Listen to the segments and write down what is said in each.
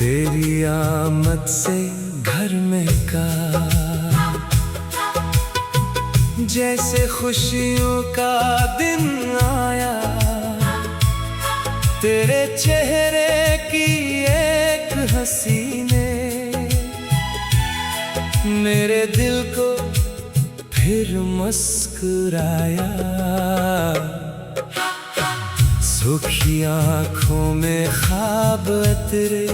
तेरी आमद से घर में का जैसे खुशियों का दिन आया। तेरे चेहरे की एक हंसी ने मेरे दिल को फिर मुस्कुराया। सूखी आँखों में ख्वाब तेरे,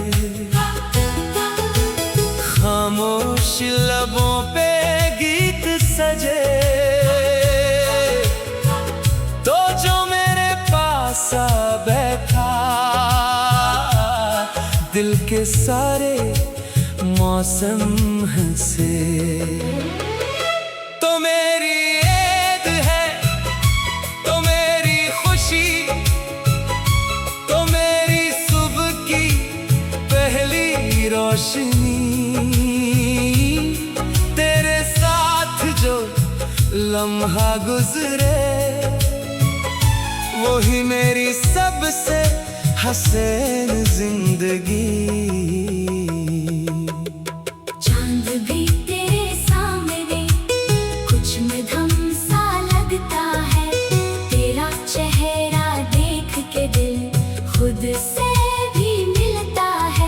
खामोश लबों पे गीत सजे। तो जो मेरे पास आ बैठा, दिल के सारे मौसम हंसे। तो मेरी ईद है, तो मेरी खुशी, तो मेरी सुबह की पहली रोशनी। तेरे साथ जो लम्हा गुजरे, वही मेरी सबसे हसीन जिंदगी। खुद से भी मिलता है।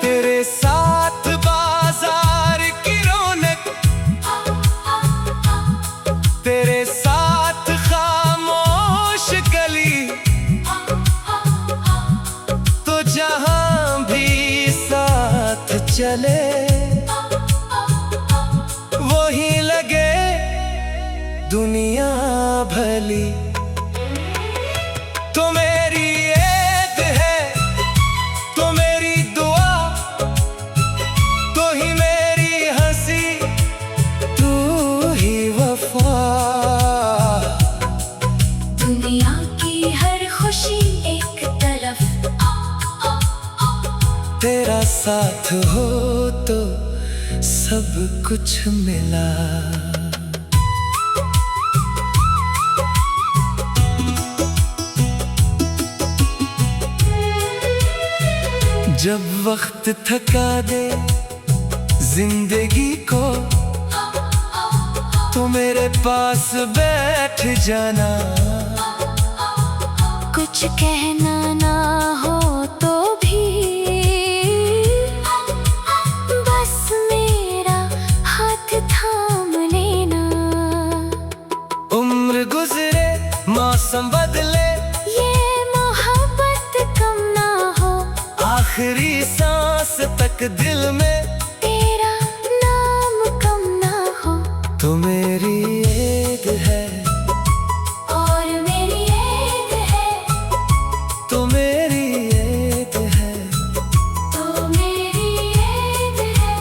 तेरे साथ बाजार की रौनक, तेरे साथ खामोश गली। तो जहां भी साथ चले, वही लगे दुनिया भली। तो मेरी ईद है, तो मेरी दुआ, तो ही मेरी हंसी, तू ही वफा। दुनिया की हर खुशी एक तरफ, तेरा साथ हो तो सब कुछ मिला। जब वक्त थका दे जिंदगी को, तो मेरे पास बैठ जाना। कुछ कहना ना हो तो भी बस मेरा हाथ थाम लेना। उम्र गुजरे, मौसम बदले, ये मोहब्बत कम ना हो। आखिरी सांस तक दिल में तेरा नाम कम ना हो। तो मेरी ईद है, और मेरी ईद है, तो मेरी ईद है, तो मेरी ईद है,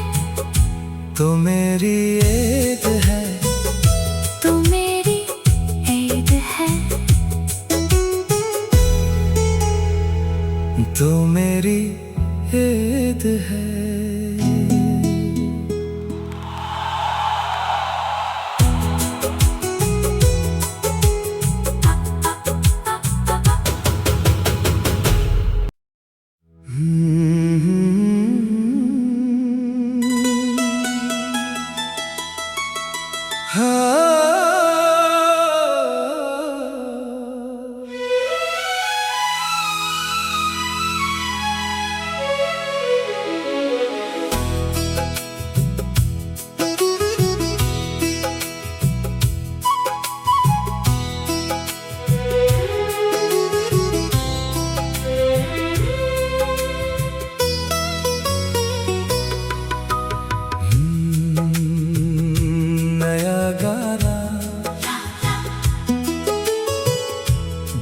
तो मेरी ईद है, तो मेरी ईद है, तो मेरी ईद है।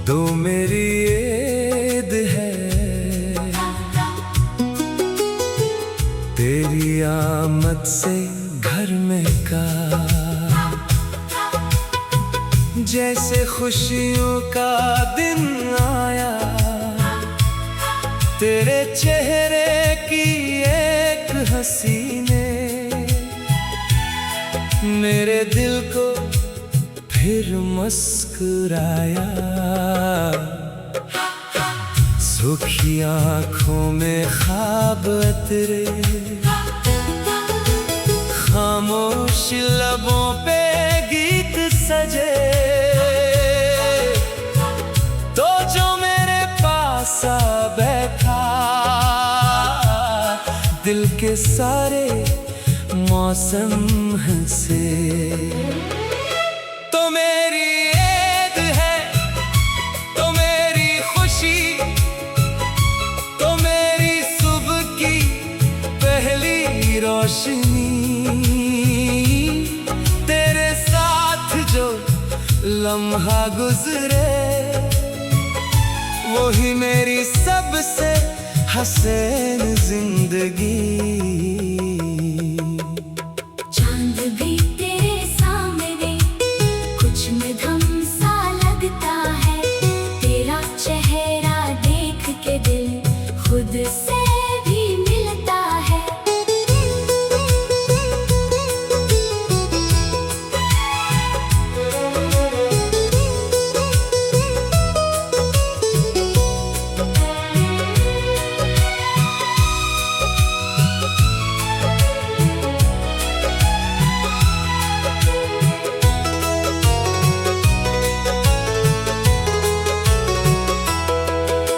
तो मेरी ईद है, तेरी आमद से घर में का, जैसे खुशियों का दिन आया, तेरे चेहरे की एक हंसी ने मेरे दिल को फिर मुस्कुराया। सूखी आँखों में ख्वाब तेरे, खामोश लबों पे गीत सजे, तो जो मेरे पास आ बैठा, दिल के सारे मौसम हंसे। तो मेरी ईद है, तो मेरी खुशी, तो मेरी सुबह की पहली रोशनी, तेरे साथ जो लम्हा गुजरे, वही मेरी सबसे हसीन जिंदगी। चांद भी तेरे सामने कुछ मधम सा लगता है, तेरा चेहरा देख के दिल खुद से भी मिलता है।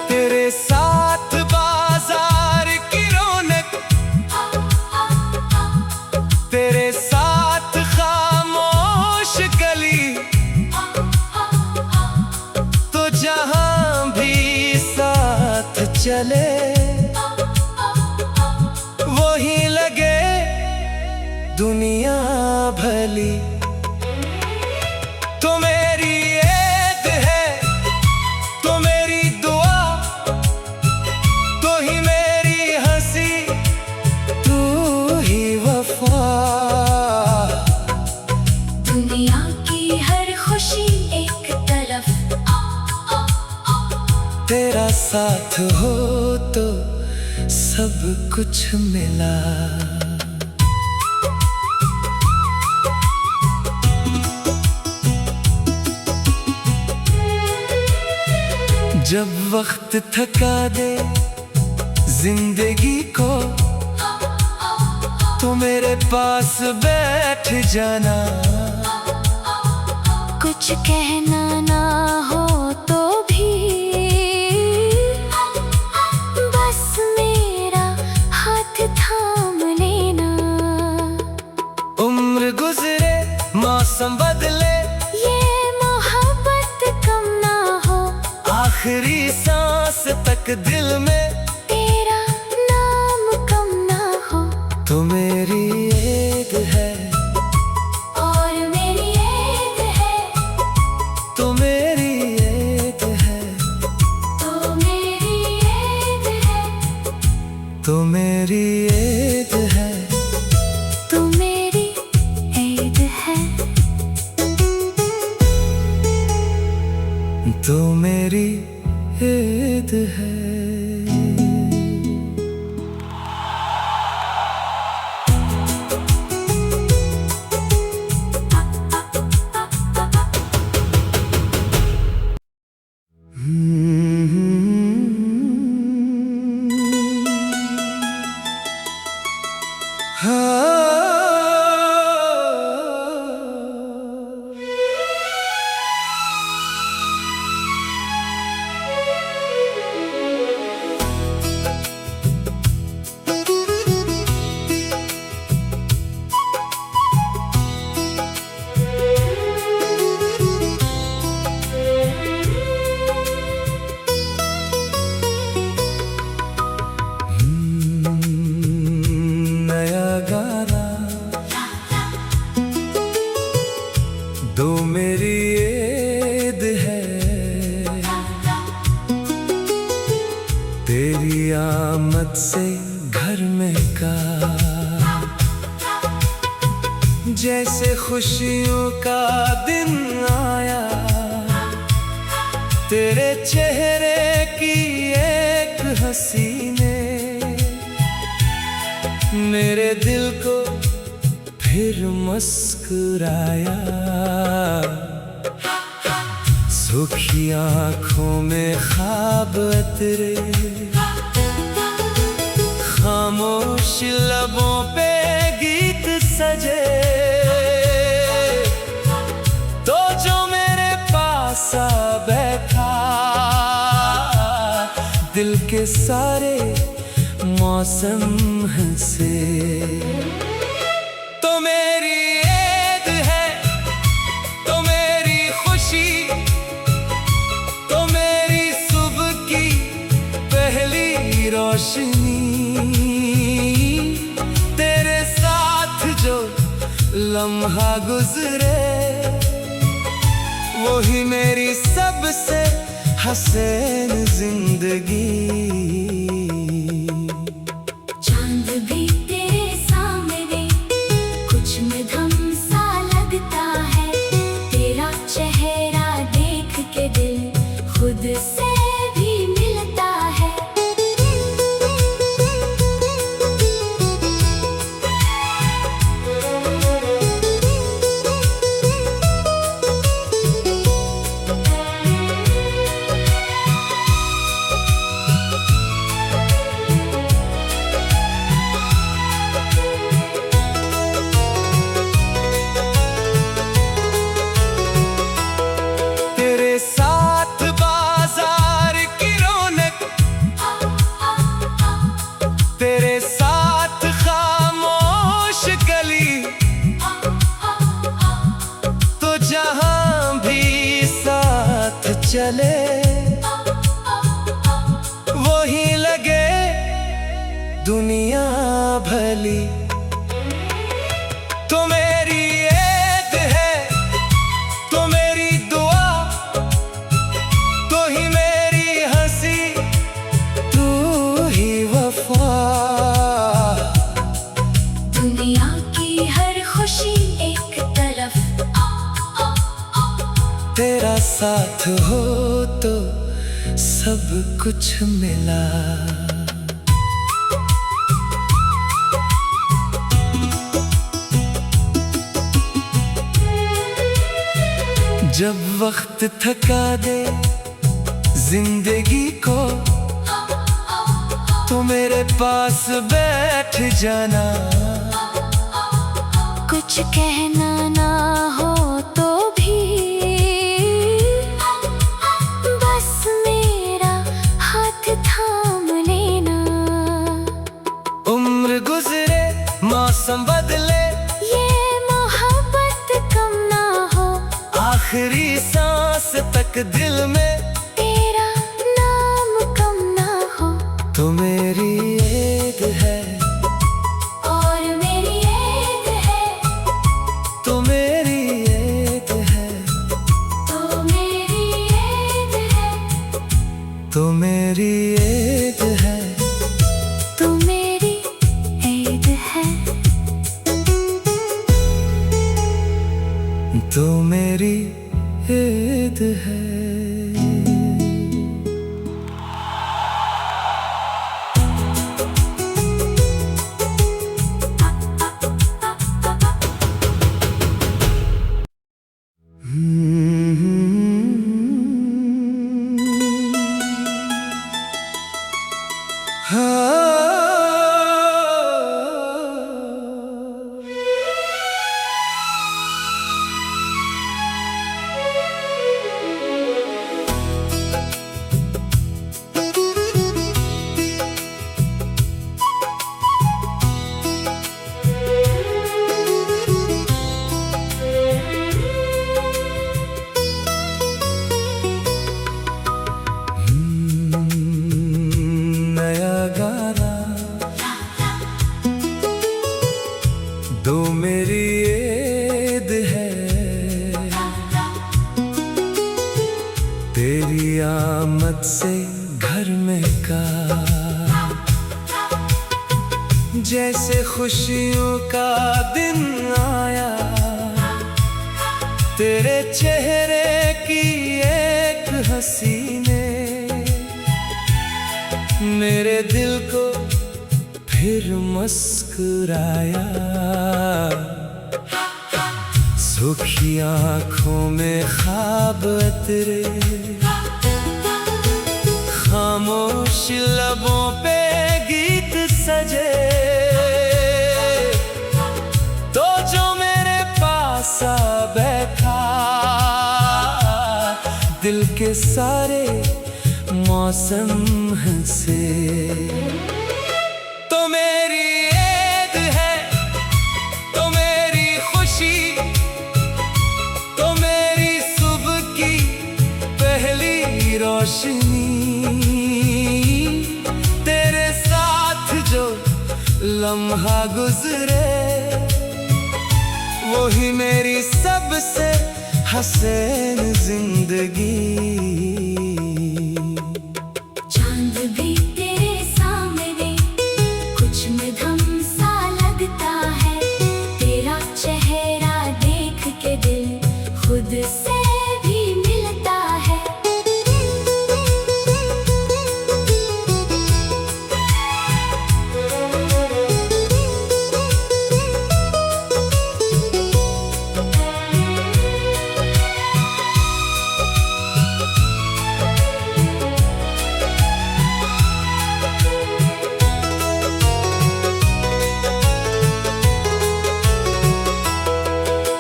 तेरे साथ बाजार की रौनक, तेरे साथ खामोश गली, तो जहां भी साथ चले, वही लगे दुनिया भली। तो मेरी ईद है, तो मेरी दुआ, तो ही मेरी हंसी, तू ही वफा। दुनिया की हर खुशी एक तरफ, तेरा साथ हो तो सब कुछ मिला। जब वक्त थका दे जिंदगी को, तो मेरे पास बैठ जाना। कुछ कहना ना हो तो भी बस मेरा हाथ थाम लेना। उम्र गुजरे मौसम बदले, ये मोहब्बत कम ना हो, आखिरी सांस तक दिल में तेरा नाम कम ना हो। तो मेरी ईद है, और मेरी ईद है, तो मेरी ईद है, तो मेरी ईद है, तो मेरी ईद है, तो मेरी ईद है, तो मेरी ईद है। दो मेरी ईद है, तेरी आमद से घर में का, जैसे खुशियों का दिन आया, तेरे चेहरे की एक हंसी ने मेरे दिल को फिर मुस्कुराया। सूखी आँखों में ख्वाब तेरे, खामोश लबों पे गीत सजे, तो जो मेरे पास आ बैठा, दिल के सारे मौसम हंसे। तो मेरी ईद है, तो मेरी खुशी, तो मेरी सुबह की पहली रोशनी, तेरे साथ जो लम्हा गुजरे, वही मेरी सबसे हसीन जिंदगी। चांद भी तेरे सामने कुछ मधम सा लगता है, तेरा चेहरा देख के दिल खुद से भी मिलता है। तेरे साथ बाजार की रौनक, तेरे साथ खामोश गली, तो जहां भी साथ चले, वही लगे दुनिया भली। तो मेरी ईद है, तो मेरी दुआ, तो ही मेरी हंसी, तू ही वफा। दुनिया की हर खुशी एक तरफ, तेरा साथ हो तो सब कुछ मिला। जब वक्त थका दे जिंदगी को, तो मेरे पास बैठ जाना। कुछ कहना ना हो तो भी बस मेरा हाथ थाम लेना। उम्र गुजरे मौसम बदले, ये मोहब्बत कम ना हो, आखिरी सांस तक दिल में तेरा नाम कम ना हो। तो मेरी ईद है, और मेरी ईद है, तो मेरी ईद है, तो मेरी ईद है, तो मेरी ईद है, तो मेरी ईद है, तो मेरी ईद है। दो मेरी ईद है, तेरी आमद से घर में का जैसे खुशियों का दिन आया। तेरे चेहरे की एक हंसी ने मेरे दिल को फिर मुस्कुराया। सूखी आंखों में ख्वाब तेरे, खामोश लबों पे गीत सजे। तो जो मेरे पास आ बैठा, दिल के सारे मौसम हंसे। तो मेरी ईद है, तो मेरी खुशी, तो मेरी सुबह की पहली रोशनी। तेरे साथ जो लम्हा गुजरे, वही मेरी सबसे हसीन जिंदगी। चांद भी तेरे सामने कुछ मध्यम सा लगता है। तेरा चेहरा देख के दिल खुद से भी मिलता है।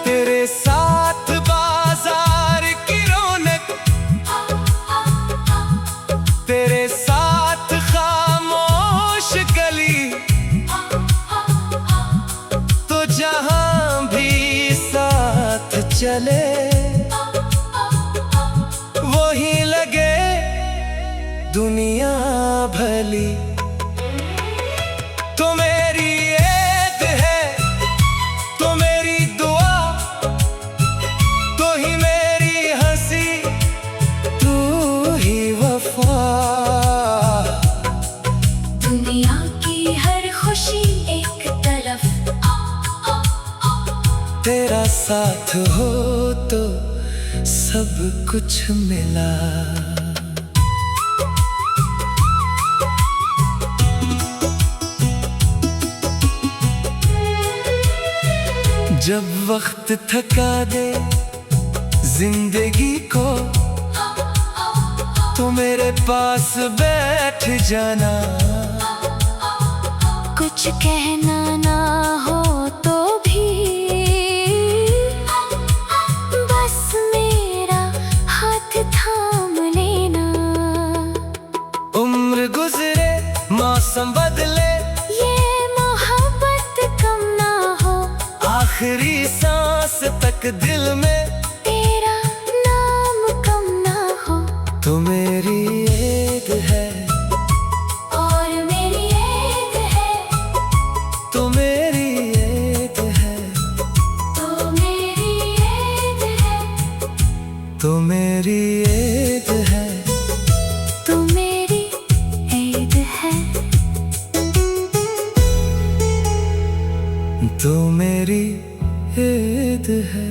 तेरे साथ बाजार की रौनक, तेरे साथ खामोश गली, तो जहां भी साथ चले वही लगे दुनिया भली। तो मेरी ईद है, तो मेरी दुआ, तो ही मेरी हंसी, तू ही वफा। दुनिया की हर खुशी एक तरफ, तेरा साथ हो तो सब कुछ मिला। जब वक्त थका दे जिंदगी को, तो मेरे पास बैठ जाना। कुछ कहना ना हो तो भी बस मेरा हाथ थाम लेना। उम्र गुजरे मौसम बदले, ये मोहब्बत कम ना हो। आखिरी सांस तक दिल में तेरा नाम कम ना हो। तो मेरी ईद है, और मेरी ईद है, तो मेरी ईद है, तो मेरी ईद है, तो मेरी ईद है, तो मेरी ईद है, तो मेरी ईद है।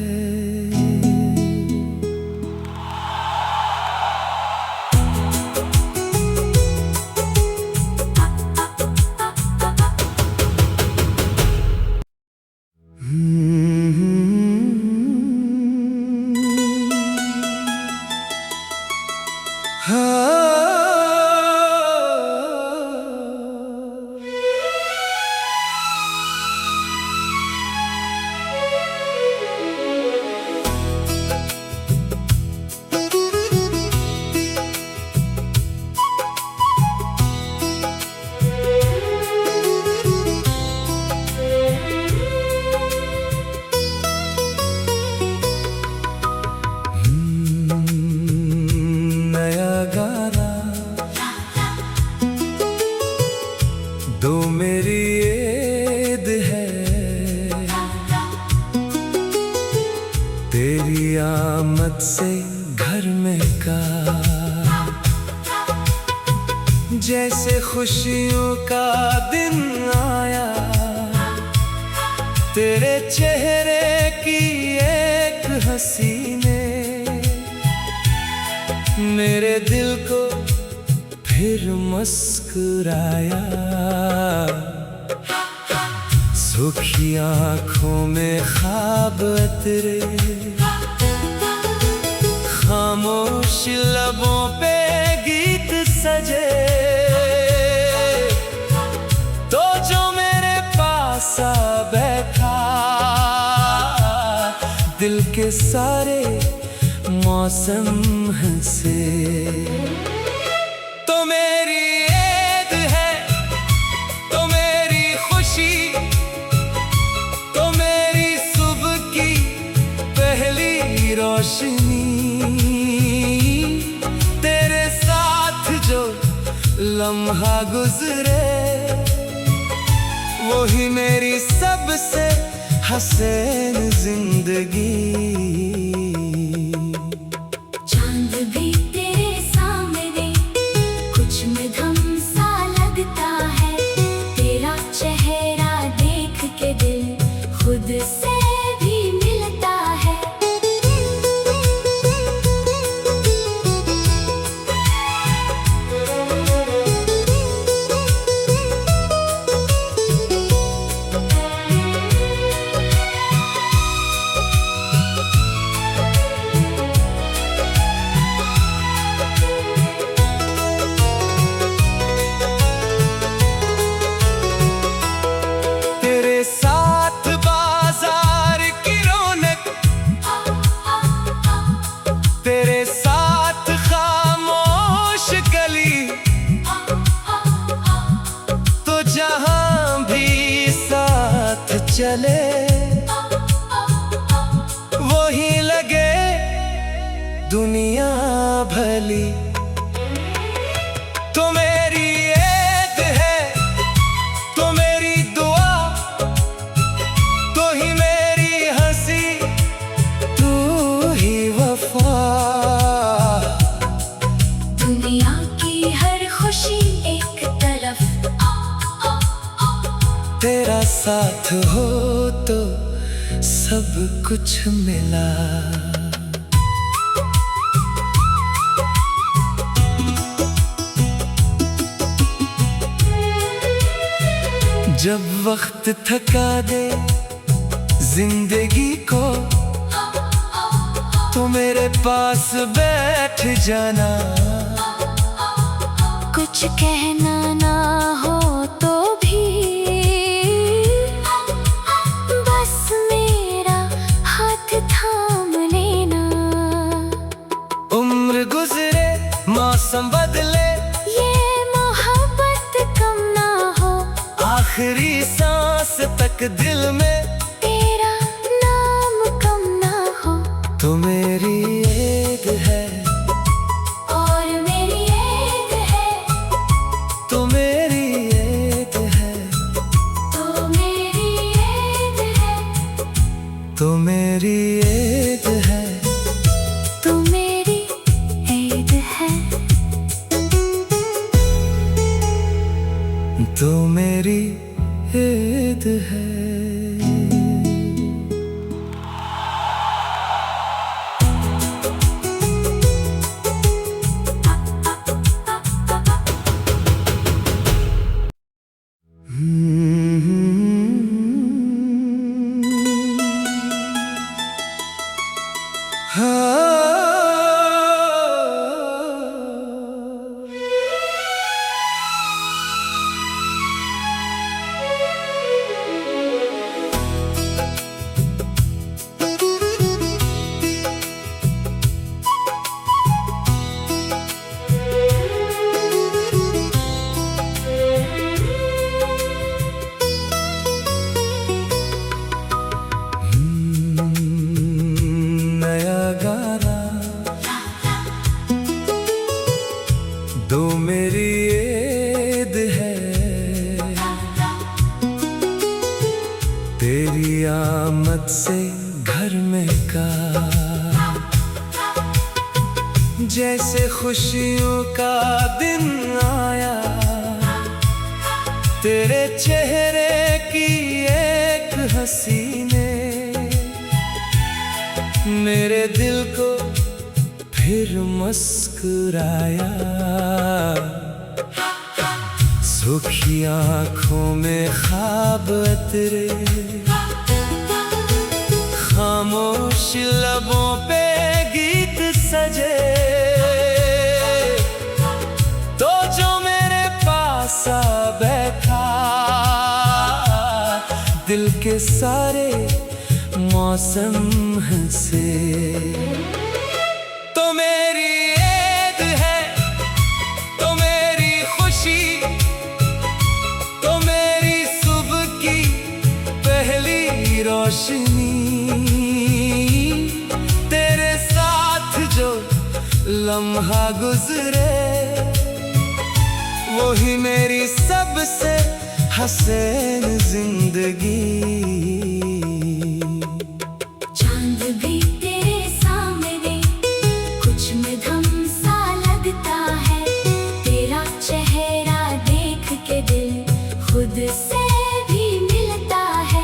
दो मेरी ईद है, तेरी आमद से घर में का जैसे खुशियों का दिन आया। तेरे चेहरे की एक हंसी ने मेरे दिल को फिर मुस्कुराया। सूखी आँखों में ख्वाब तेरे, खामोश लबों पे गीत सजे। तो जो मेरे पास आ बैठा, दिल के सारे मौसम हंसे। तो मेरी ईद है, तो मेरी खुशी, तो मेरी सुबह की पहली रोशनी। तेरे साथ जो लम्हा गुजरे, वही मेरी सबसे हसीन जिंदगी। चांद भी तेरे सामने कुछ मध्यम सा लगता है। तेरा चेहरा देख के दिल खुद से भी मिलता है। तेरे साथ खामोश गली, तो जहां भी साथ चले, वही लगे दुनिया भली। तो मेरी ईद है, तो मेरी दुआ, तो ही मेरी हंसी, तू ही वफा। दुनिया की हर खुशी एक तरफ, तेरा साथ हो तो सब कुछ मिला। जब वक्त थका दे जिंदगी को, तो मेरे पास बैठ जाना। कुछ कहना ना हो तो भी बस मेरा हाथ थाम लेना। उम्र गुजरे, मौसम बदले, ये मोहब्बत कम ना हो। आखिरी सांस तक दिल में तेरा नाम कम ना हो। तो मेरी ईद है, और मेरी ईद है, तो मेरी ईद है, तो मेरी ईद है, तो मेरी ईद है, तो मेरी ईद है, तो मेरी ईद है। तो मेरी ईद है, तेरी आमद से घर में का जैसे खुशियों का दिन आया। तेरे चेहरे की एक हंसी ने मेरे दिल को फिर मुस्कुराया। सूखी आँखों में ख्वाब तेरे, खामोश लबों पे गीत सजे। तो जो मेरे पास आ बैठा, दिल के सारे मौसम हंसे। तो मेरी ईद है, तो मेरी खुशी, तो मेरी सुबह की पहली रोशनी। तेरे साथ जो लम्हा गुजरे, वही मेरी सबसे हसीन जिंदगी। चांद भी तेरे सामने कुछ मध्यम सा लगता है। तेरा चेहरा देख के दिल खुद से भी मिलता है।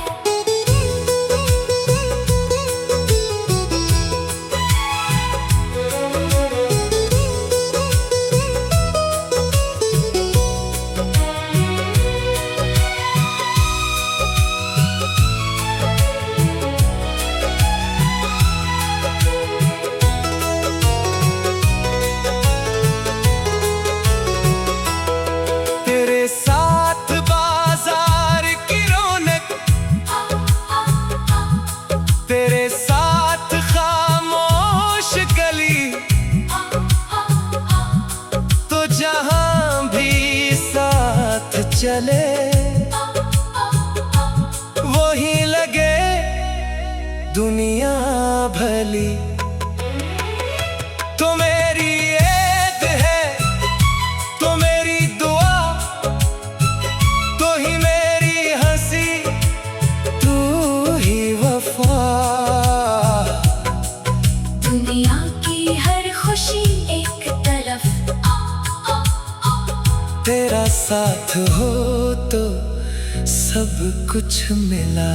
तेरे साथ बाजार की रौनक, तेरे साथ खामोश गली, तो जहां भी साथ चले, वही लगे दुनिया भली। तो मेरी ईद है, तो मेरी दुआ, तो ही मेरी हंसी, तू ही वफा। दुनिया की हर खुशी एक तरफ, तेरा साथ हो तो सब कुछ मिला।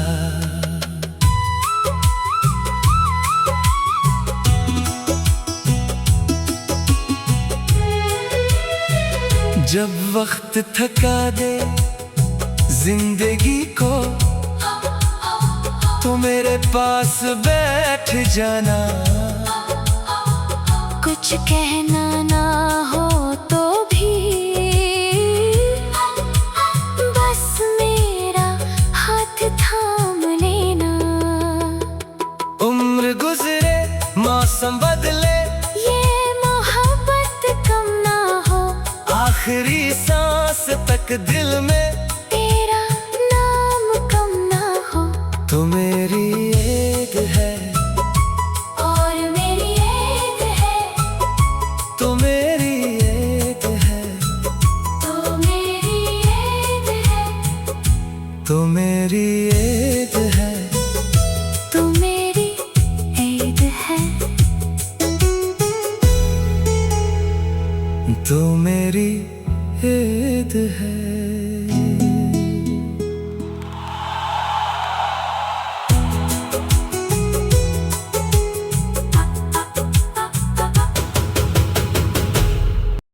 जब वक्त थका दे जिंदगी को, तो मेरे पास बैठ जाना। कुछ कहना ना हो तो भी बस मेरा हाथ थाम लेना। उम्र गुजरे, मौसम बदले, ये मोहब्बत कम ना हो। आखिरी सांस तक दिल में तेरा नाम कम ना हो। तो मेरी ईद है, और मेरी ईद है, तो मेरी ईद है, तो मेरी ईद है, तो मेरी ईद है, तो मेरी ईद है, तो मेरी ईद है।